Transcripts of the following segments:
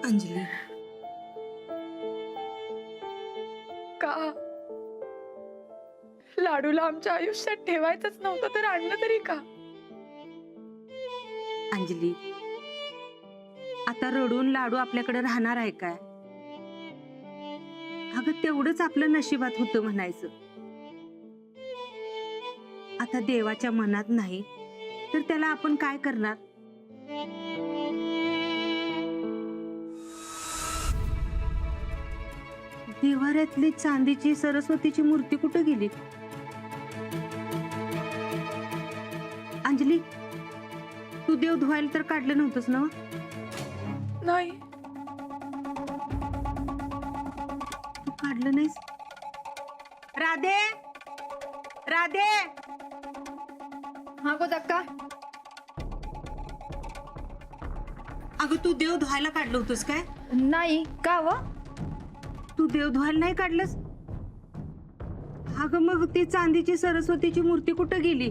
अंजली, का लाडूला आमच्या आयुष्यात ठेवायचंच नव्हतं तर आणलं तरी का? अंजली, आता रडून लाडू आपल्याकडे राहणार आहे काय? अगं तेवढंच आपलं नशिबात होतं म्हणायचं. आता देवाच्या मनात नाही तर त्याला आपण काय करणार? देवाऱ्यातली चांदीची सरस्वतीची मूर्ती कुठे गेली? अंजली, तू देव धुवायला तर काढलं नव्हतंस ना? नाही. तू काढलं नाहीस? राधे, राधे, हा गोदाक्का. अगं तू देव धुवायला काढलं होतंस काय? नाही. का व? तू देव धुवायला नाही काढलंस? अगं मग ती चांदीची सरस्वतीची मूर्ती कुठं गेली?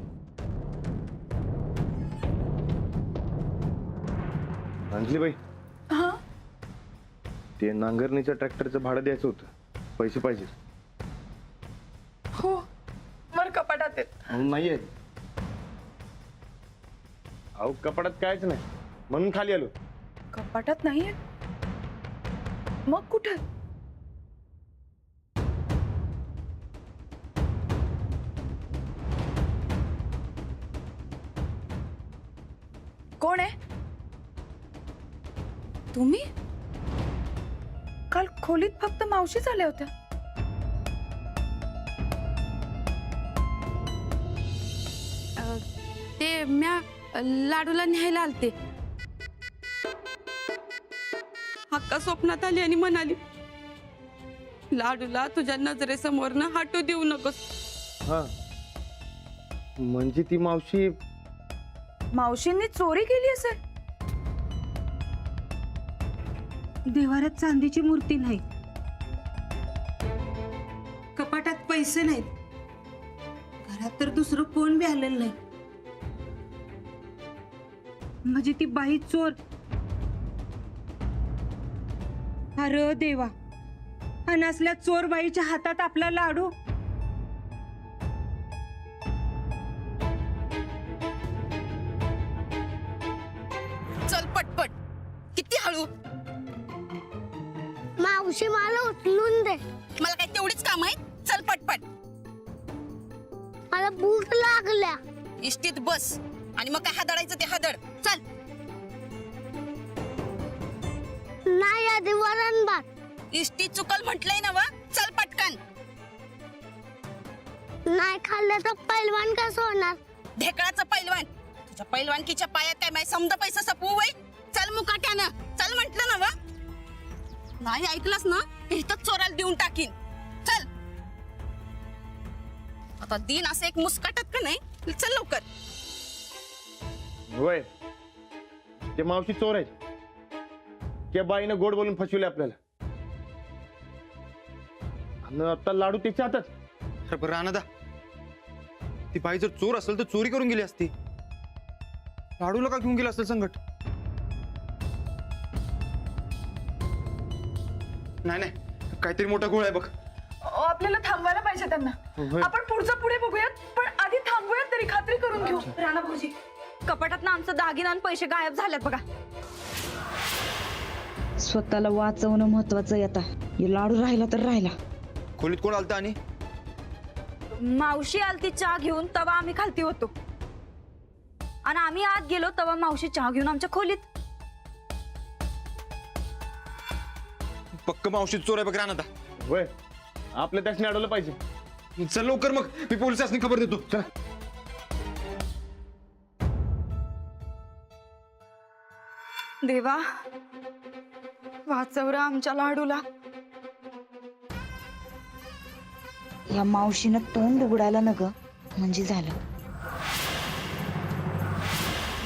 अंजलीबाई, हा, ते नांगरणीच्या ट्रॅक्टरचं भाडं द्यायचं होतं, पैसे पाहिजे. हो, वर कपाटात आहेत. म्हणून नाही आहेत. अहो कपाटात कायच नाही म्हणून खाली आलो. कपाटात नाही आहेत? मग कुठं? कोण आहे? तुम्ही? काल खोलीत फक्त मावशीच आल्या होत्या. ते म्या लाडूला न्यायला आलते. हक्का स्वप्नात आली आणि म्हणाली, लाडूला तुझ्या नजरेसमोरनं हटू देऊ नकोस. हा, म्हणजे ती मावशी मावशींनी चोरी केली असेल. देवाऱ्यात चांदीची मूर्ती नाही, कपाटात पैसे नाहीत, घरात तर दुसरं कोण बी आलेलं नाही. म्हणजे ती बाई चोर. अरे देवा, आणि असल्या चोर बाईच्या हातात आपला लाडू. चल पटपट. किती हळू. मावशी मला उचलून दे. मला काय तेवढीच काम आहे. चल पटपट. मला भूक लागल्या. इष्टीत बस आणि मग काय हादडायचं ते हादड. चल. नाही आधी वरण भात. इष्टी चुकल म्हटलंय ना वा. चल पटकन. नाही खाल्लं तर पैलवान कसं होणार? ढेकळाचं पैलवान. तुझ्या पैलवानकीच्या पायात काय माय समजा पैसा सपवू वय. चल मुकाट्यानं. चल म्हटलं ना वा. नाही ऐकलंस ना इथं चोराला देऊन टाकीन. चल. आता दिन असं एक मुस्काटत का नाही. चल लवकर. होय, ते मावशी चोर आहेत. त्या बाईनं गोड बोलून फसवले आपल्याला. आणि आता लाडू त्याच्या हातात. अरे बरं रानदा, ती बाई जर चोर असेल तर चोरी करून गेली असती. लाडूला का घेऊन गेला असेल संकट? नाही नाही, काहीतरी मोठा गोळ आहे बघ. आपल्याला थांबवायला पाहिजे त्यांना. होय. आपण पुढचं पुढे बघूयात, पण आधी थांबूयात तरी खात्री करून घेऊ. राणा भाऊजी, कपाटात ना आमचं दागिना आणि पैसे गायब झालेत बघा. स्वतःला वाचवणं महत्वाचं आहे. आता हे लाडू राहिला तर राहिला. खोलीत कोण आलता? आणि मावशी आलती चहा घेऊन, तवा आम्ही खालती होतो आणि आम्ही आत गेलो तवा मावशी चहा घेऊन आमच्या खोलीत. पक्क मावशी चोर आहे बघ रानदा. होय, आपल्या त्याने अडवलं पाहिजे. चल लवकर, मग मी पोलिसांनी खबर देतो. चल. देवा वाचवरा आमच्या लाडूला. या मावशीनं तोंड उघडायला न ग, म्हणजे झालं.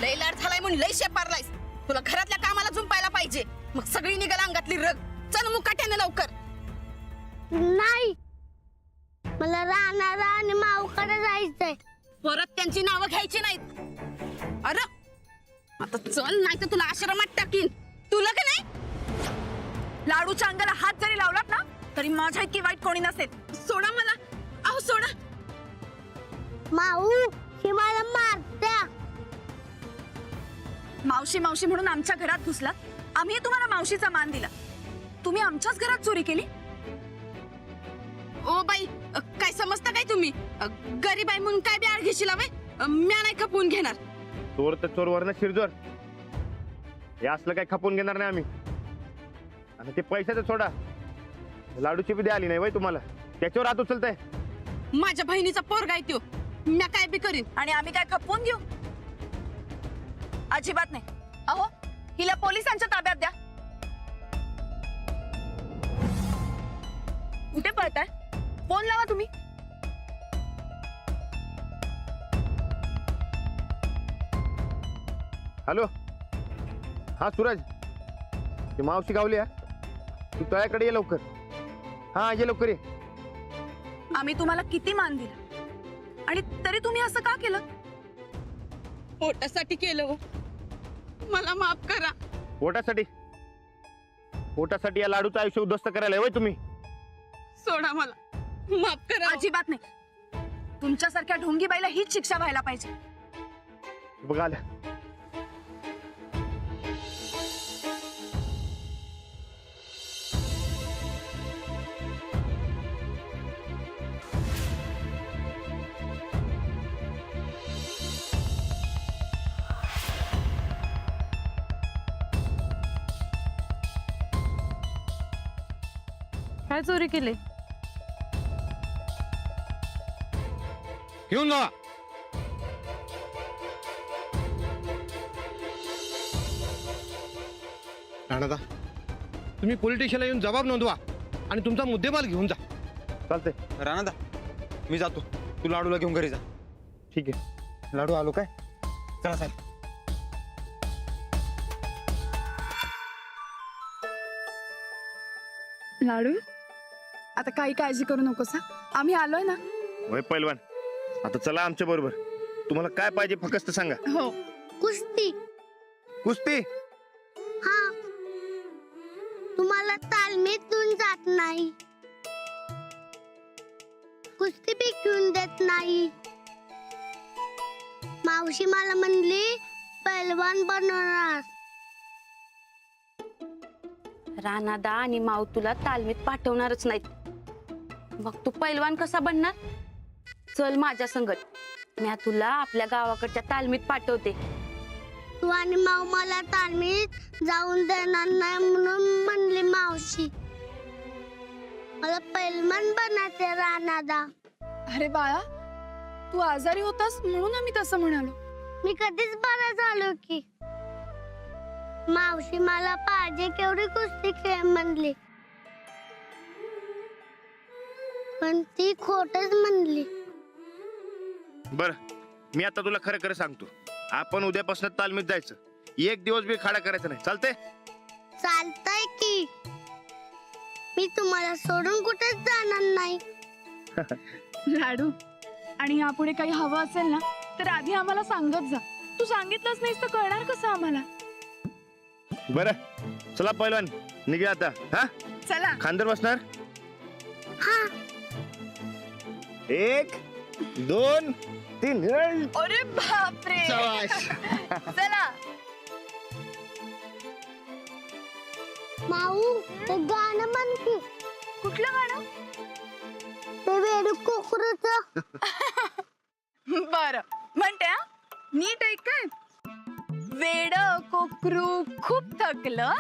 लय लाड झालाय म्हणून लय शेपारलायस. तुला घरातल्या कामाला झुंपायला पाहिजे. मग सगळी निघाल अंगातली रग. चल मुकाट्याने लवकर. नाही, मला राहणार आणि माऊकडे जायचंय. परत त्यांची नावं घ्यायची नाहीत. अरे आता चल नाही तर तुला आश्रमात टाकीन. तुला का नाही? लाडूच्या अंगाला हात जरी लावलात ना तरी माझ्या इतकी वाईट कोणी नसेल. सोडा मला. अहो सोडा. माऊ ही मला मारत्या. मावशी मावशी म्हणून आमच्या घरात घुसलात. आम्ही तुम्हाला मावशीचा मान दिला. तुम्ही आमच्याच घरात चोरी केली. ओ बाई, काय समजता काय तुम्ही? गरीब आहे म्हणून काय बी आड घेशील बाई? म्या नाही खपवून घेणार. चोर तर चोर वरनं शिरजोर. हे असलं काही खपून घेणार नाही आम्ही. आणि ते पैशाचं सोडा, लाडूची बी द्या आली नाही बाई तुम्हाला. त्याच्यावर हात उचलताय. माझ्या बहिणीचा पोरगा आहे त्यो. म्या काय बी करीन. आणि आम्ही काय खपवून घेऊ? अजिबात नाही. अहो हिला पोलिसांच्या ताब्यात द्या. कुठे पळताय? फोन लावा तुम्ही. हॅलो, हा सूरज, ती मावशी गावली. तू तळ्याकडे ये लवकर. हा ये लवकर ये. आम्ही तुम्हाला किती मान दिला आणि तरी तुम्ही असं का केलं? पोटासाठी केलं हो. मला माफ करा. पोटासाठी? पोटासाठी या लाडूचं आयुष्य उद्ध्वस्त करायला होय तुम्ही? सोडा मला. माफ करा. अजिबात नाही. तुमच्यासारख्या ढोंगी बाईला हीच शिक्षा व्हायला पाहिजे. बघा आल्या. काय चोरी केली? घेऊन जा. राणादा, तुम्ही पोलीस स्टेशनला येऊन जबाब नोंदवा आणि तुमचा मुद्देमाल घेऊन जा. चालतंय. राणादा, मी जातो. तू लाडूला घेऊन घरी जा. ठीक आहे. लाडू आलो काय? चला साहेब. लाडू, आता काही काळजी करू नकोस हा. आम्ही आलोय ना. होय पैलवान, आता चला आमच्या बरोबर. तुम्हाला काय पाहिजे फक्त सांगा. हो. कुस्ती. कुस्ती? हा, तुम्हाला तालमीतून जात नाही, कुस्ती बी घेऊन देत नाही. मावशी मला म्हणली पैलवान बनवणार. राणादा आणि माऊ तुला तालमीत पाठवणारच नाहीत. मग तू पैलवान कसा बनणार? चल माझ्या संगत. मी तुला आपल्या गावाकडच्या तालमीत पाठवते. तू आणि माऊ मला तालमीत जाऊन देणार नाही म्हणून म्हणली मावशी. मला पैलवान बनायचे राणादा. अरे बाळा, तू आजारी होतास म्हणून आम्ही तसं म्हणालो. मी कधीच बरा झालो की. मावशी मला पाहिजे केवढी कुस्ती खेळ म्हणली, पण ती खोटच म्हणली. बर, मी आता तुला खरं खरं सांगतो. आपण उद्यापासून तालमीत जायचं. एक दिवस बी खाडा करायचा नाही. चालतंय? चालतंय की. मी तुम्हाला सोडून कुठेच जाणार नाही. लाडू, आणि यापुढे काही हवं असेल ना तर आधी आम्हाला सांगत जा. तू सांगितलंच नाहीस तर कळणार कसं आम्हाला? बरं, चला पैलवान, निघूया आता. हा, चला. खांदर बसणार. हा, 1 2 3. अरे बापरे. चला. माऊ ते गाणं म्हण की. कुठलं गाणं? ते वेडू कोकरूचं. बर म्हणते हा. नीट ऐक काय. वेड कोकरू खूप थकलं,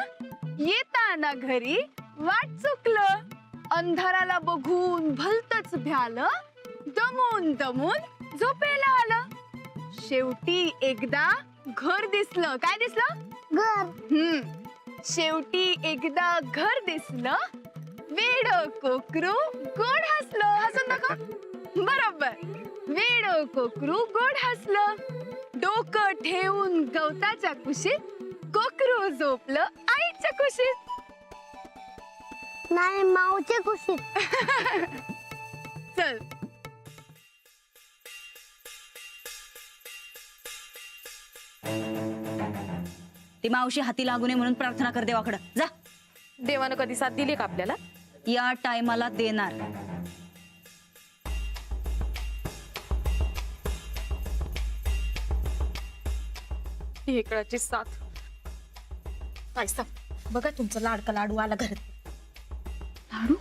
येताना घरी वाट चुकलं, अंधाराला बघून भलतच भ्यालं, दमून दमून झोपेला आलं, शेवटी एकदा घर दिसलं. काय दिसलं? घर. शेवटी एकदा घर दिसलं, वेड कोकरू गोड हसलं. हसून दाखव. बरोबर. वेड कोकरू गोड हसलं, डोकं ठेवून गवताच्या कुशीत, कोकरू झोपलं आईच्या कुशीत. नाही, माऊच्या कुशीत. चल. ती मावशी हाती लागू नये म्हणून प्रार्थना कर देवाकडं जा. देवानं कधी साथ दिली का आपल्याला? या टायमाला देणार. ढेकळाची साथ. पैसा बघा तुमचा लाडका लाडू आला घरात. लाडू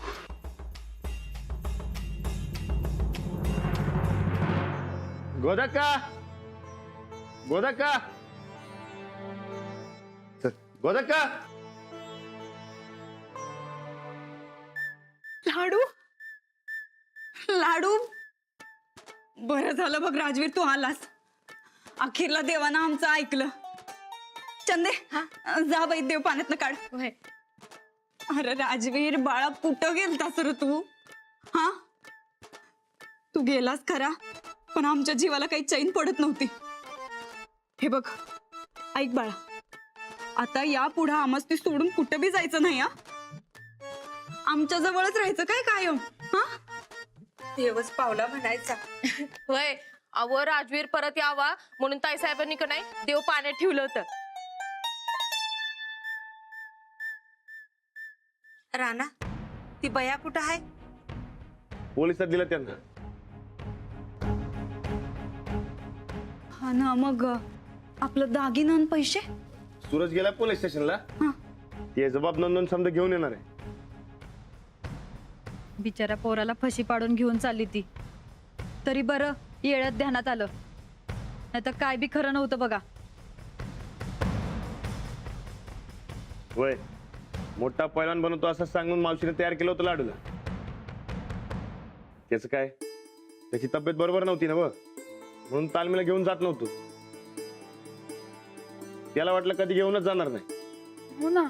गोदक्का गोदक्का चल, गोदक्का लाडू लाडू बरं झालं बघ राजवीर तू आलास. अखेरला देवानं आमचं ऐकलं. चंदे जा बाई देव पाण्यातनं काढ. होय. अरे राजवीर बाळा कुठं गेलतास रे तू? हा तू गेलास खरा पण आमच्या जीवाला काही चैन पडत नव्हती. हे बघ ऐक बाळा, आता या पुढे आम्हाच ती सोडून कुठं बी जायचं नाही. हा आमच्या जवळच राहायचं काय कायम. हा देवच पावला म्हणायचा. होय. अव राजवीर परत यावा म्हणून ताईसाहेबांनी का नाही देव पाण्यात ठेवलं होतं. राणा ती बया कुठं आहे? पोलिसात दिलं त्यांना. हा ना मग आपलं दागिनं आणि पैसे. सूरज गेला पोलीस स्टेशनला. हा. ते जबाब नोंदवून समजा घेऊन येणार आहे. बिचारा पोराला फशी पाडून घेऊन चालली ती. तरी बरं येळ्यात ध्यानात आलं, नाही तर काय बी खरं नव्हतं बघा. वय मोठा पैलवान बनवतो असं सांगून मावशीने तयार केलं होतं लाडूला. त्याच काय, त्याची तब्येत बरोबर नव्हती ना व, म्हणून तालमीला घेऊन जात नव्हतो. त्याला वाटलं कधी घेऊनच जाणार नाही. हो ना.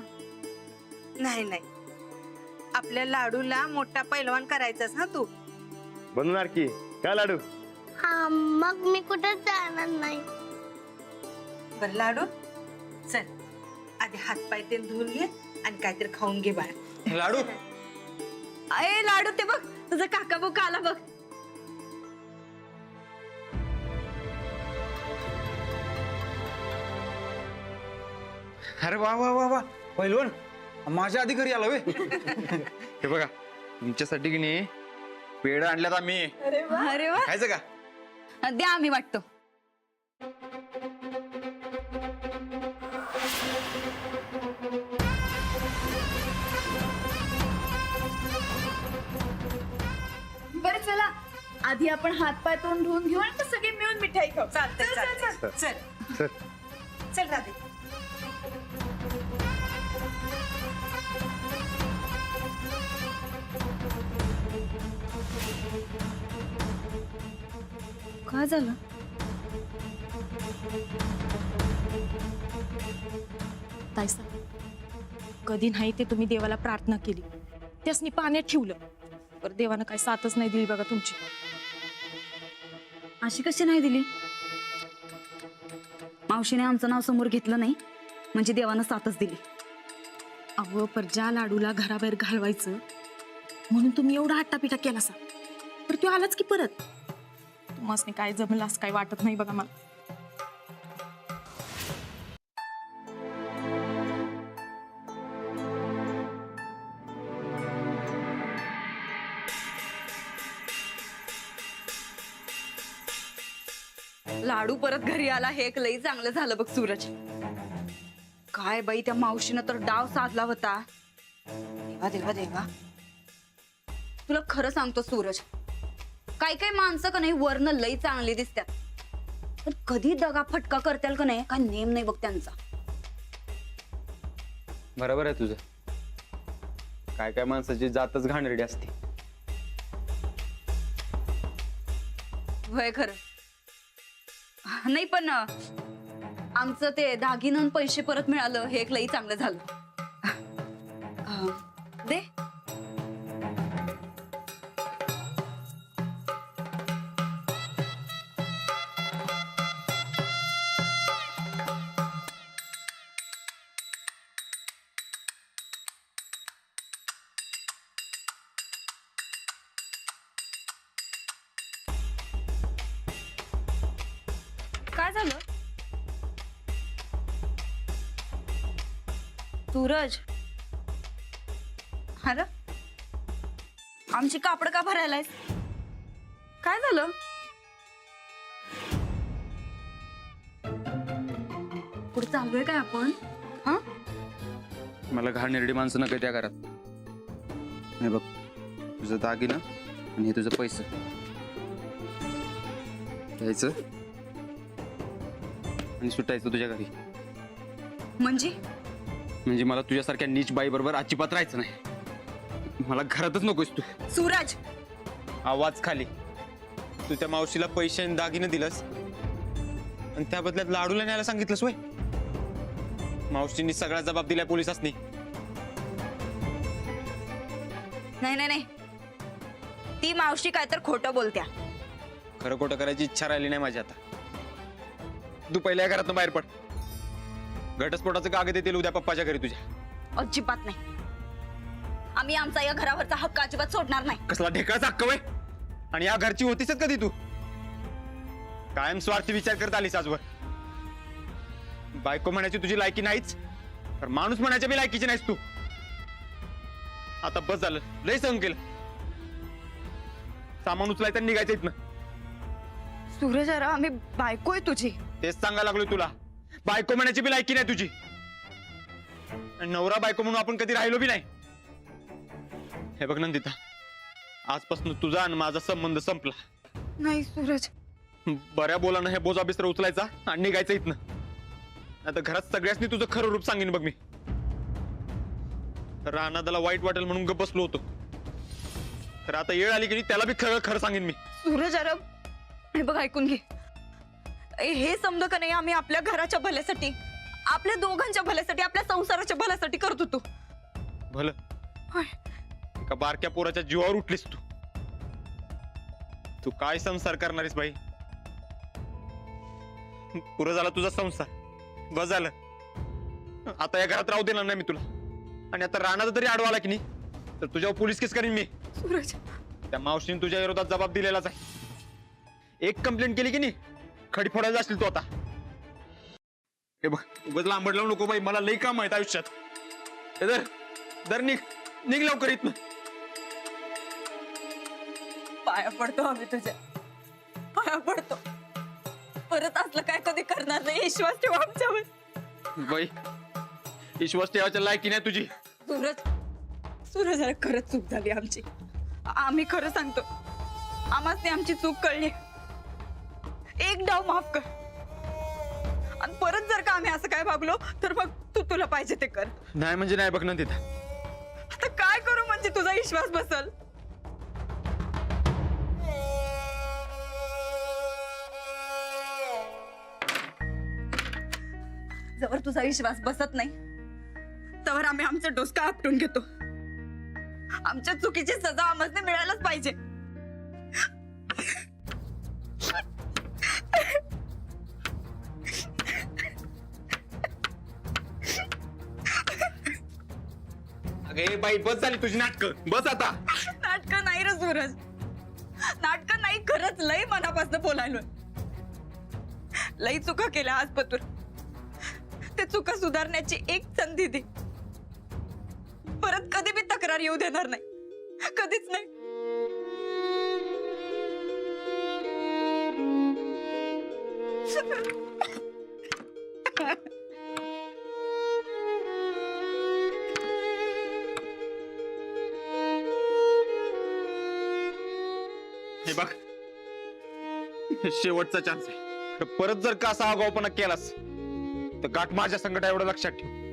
नाही नाही, आपल्या लाडूला मोठा पैलवान करायचास ना तू. बनवणार की काय लाडू. हा मग मी कुठेच जाणार नाही. बर लाडू चल आधी हातपाय ते धुवून घे आणि काहीतरी खाऊन घे बाळा. लाडू ए लाडू ते बघ तुझा काका बुका आला बघ. अरे वा वा वा वा पहिलवान माझ्या आधी घरी आला वे. हे बघा तुमच्यासाठी की नाही पेढ आणल्यात आम्ही. अरे वा खायचं का? द्या आम्ही वाटतो. बरं चला आधी आपण हात पाय तोंड धुवून घेऊ आणि मग सगळे मिळून मिठाई खाऊ. चालतंय चालतंय चल चल. चल राधे. काय झालं? ताईसाहेब कधी नाही ते तुम्ही देवाला प्रार्थना केली, त्यासनी पाण्यात ठेवलं, पर देवानं काही साथच नाही दिली बघा तुमची. अशी कशी नाही दिली? मावशीने आमचं नाव समोर घेतलं नाही म्हणजे देवानं साथच दिली. अहो पर ज्या लाडूला घराबाहेर घालवायचं म्हणून तुम्ही एवढा हट्टापिटा केला सा, तर तो आलाच की परत. तुम्हाला काय जमलं असं काही वाटत नाही बघा मला. लाडू परत घरी आला हे एक लई चांगलं झालं बघ सूरज. काय बाई त्या मावशीनं तर डाव साधला होता. देवा देवा देवा, तुला खरं सांगतो सूरज, काही काही माणसं का नाही वरनं लई चांगली दिसतात, पण कधी दगा फटका करताल का नाही काय नेम नाही बघ त्यांचा. बरोबर आहे तुझं. काय काय माणसाची जातच घाणेरडी असते. होय खरं नाही, पण आमचं ते दागिनं आणि पैसे परत मिळालं हे एक लई चांगलं झालं. दे. काय झालं? सूरज, अरे आमची कापड का भरायलाय? काय झालं? पुढे चाललोय काय आपण? हा, मला घाण निर्डी माणसं नका त्या घरात. हे बघ, तुझं दागिनं आणि हे तुझं पैसे घ्यायचं आणि सुटायचं तुझ्या घरी. म्हणजे मला तुझ्यासारख्या नीच बाई बरोबर अजिबात राहायचं नाही. मला घरातच नकोस तू. सूरज, आवाज खाली. तू त्या मावशीला पैसे आणि दागिने दिलंस आणि त्या बदल्यात लाडूला न्यायला सांगितलंस वय. मावशींनी सगळा जबाब दिलाय पोलिसांनी. नाही, ती मावशी काय तर खोटं बोलत्या. खरं खोटं करायची इच्छा राहिली नाही माझी आता. तू पहिल्या घरातून बाहेर पड. घटस्फोटाचं कागद येतील उद्या पप्पाच्या घरी तुझ्या. अजिबात नाही. आम्ही आमचा या घरावरचा हक्क अजिबात सोडणार नाही. कसला ढेकळाचा हक्क वय? आणि या घरची होतीच कधी तू? कायम स्वार्थी विचार करत आलीस आजवर. बायको म्हणायची तुझी लायकी नाहीच, तर माणूस म्हणायच्या बी लायकीची नाहीस तू. आता बस झालं, लय सहन केलं. सामान उचलायचं निघायचं इथनं. सूरज, अरे आम्ही बायको आहे तुझी. तेच सांगायला लागलोय तुला. बायको म्हणायची बी लायकी नाही तुझी. आणि नवरा बायको म्हणून आपण कधी राहिलो बी नाही. हे बघ नंदिता, आजपासून तुझा आणि माझा संबंध संपला. नाही सूरज, बऱ्या बोलानं हे बोजा बिस्तर उचलायचा आणि निघायचं इथनं. आता घरात सगळ्यांनी तुझं खरं रूप सांगेन बघ मी. रानादाला वाईट वाटेल म्हणून गप्प बसलो होतो, तर आता येळ आली की त्याला बी खरं खरं सांगेन मी. सूरज, अरे हे बघ, ऐकून घे. हे समज का नाही, आम्ही आपल्या घराच्या भल्यासाठी, आपल्या दोघांच्या भल्यासाठी, आपल्या संसाराच्या भल्यासाठी करत होतो. भलं एका बारक्या पोराच्या जीवावर उठलीस तू. तू काय संसार करणारीस बाई? पुरं झाला तुझा संसार, बस झालं. आता या घरात राहू देणार नाही मी तुला. आणि आता राणाचा तरी आडवा आला की नाही, तर तुझ्यावर पोलीस केस करीन मी. सूरज, त्या मावशीने तुझ्या विरोधात जबाब दिलेलाच आहे. एक कंप्लेंट केली की नाही, खडी फोडायला असतील तू आता. हे बघ, उगाच लांबड लावू नको बाई, मला लई काम आहेत आयुष्यात. हे दर निघ लवकर इथनं. पाया पडतो आम्ही तुझ्या, पाया पडतो. परत असलं काय कधी करणार नाही, विश्वास ठेवा आमच्यावर. बाई, विश्वास ठेवायच्या लायकी नाही तुझी. सूरज, अरे खरंच चूक झाली आमची. आम्ही खरं सांगतो, आम्हाला आमची चूक कळली. एक डाव माफ कर. आणि परत जर का आम्ही असं काय वागलो तर मग तुला पाहिजे ते कर. नाही म्हणजे नाही बघ ना तिथं. आता काय करू म्हणजे तुझा विश्वास बसल? जवळ तुझा विश्वास बसत नाही, तवर आम्ही आमचं डोसका आपटून घेतो. आमच्या चुकीची सजा आम्हाला मिळायलाच पाहिजे. अगे बाई, बस झाली तुझी नाटकं, बस आता. नाटक नाही रे सूरज, नाटक नाही. खरंच लई मनापासून बोलायलोय. लई चुका केल्या आज पतूर. ते चुका सुधारण्याची एक संधी दे. परत कधी बी तक्रार येऊ देणार नाही, कधीच नाही. हे बघ, शेवटचा चान्स आहे. परत जर का असा आगाऊपणा केलास तर गाठ माझ्या संकट एवढं लक्षात ठेव.